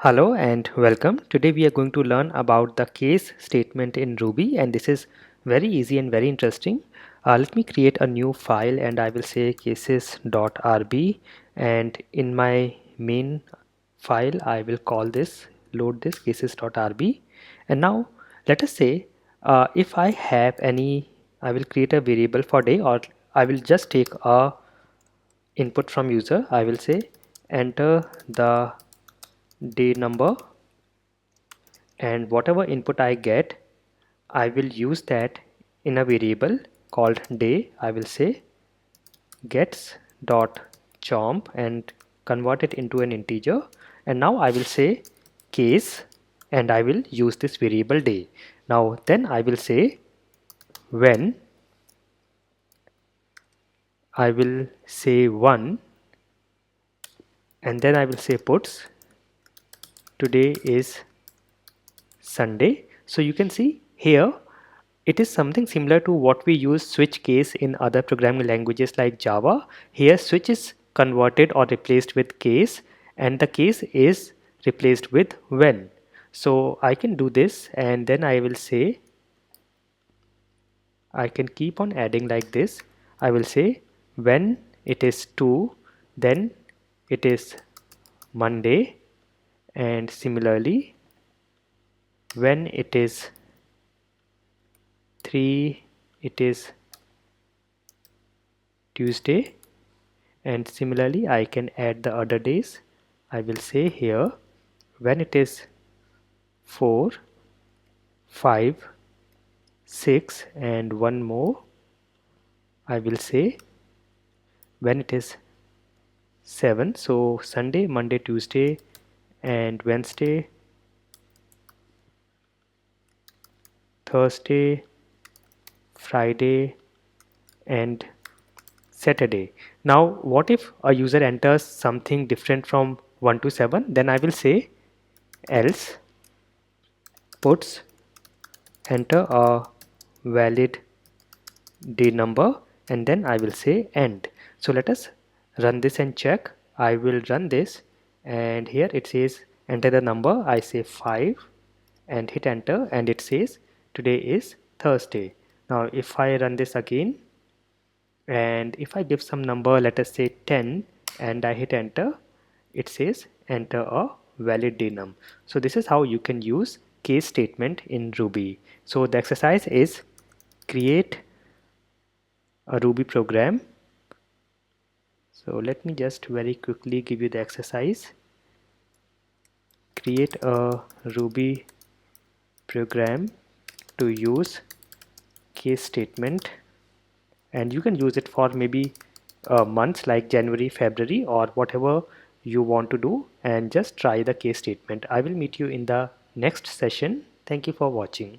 Hello and welcome. Today we are going to learn about the case statement in Ruby, and this is very easy and very interesting. Let me create a new file and I will say cases.rb, and in my main file I will call this, load this cases.rb. And now let us say if I have any, I will create a variable for day, or I will just take a input from user. I will say enter the day number, and whatever input I get, I will use that in a variable called day. I will say gets dot chomp and convert it into an integer, and now I will say case and I will use this variable day. Now then I will say when, I will say 1, and then I will say puts today is Sunday. So you can see here it is something similar to what we use switch case in other programming languages like Java. Here switch is converted or replaced with case, and the case is replaced with when. So I can do this, and then I will say, I can keep on adding like this. I will say when it is 2, then it is Monday, and similarly when it is 3, it is Tuesday, and similarly I can add the other days. I will say here when it is 4, 5, 6, and one more, I will say when it is 7. So Sunday, Monday, Tuesday, and Wednesday, Thursday, Friday, and Saturday. Now what if a user enters something different from 1 to 7? Then I will say else puts enter a valid day number, and then I will say end. So let us run this and check. I will run this, and here it says enter the number. I say 5 and hit enter, and it says today is Thursday. Now if I run this again, and if I give some number, let us say 10, and I hit enter, it says enter a valid denum. So this is how you can use case statement in Ruby. So the exercise is create a Ruby program. So let me just very quickly give you the exercise. Create a Ruby program to use case statement, and you can use it for maybe months like January, February, or whatever you want to do, and just try the case statement. I will meet you in the next session. Thank you for watching.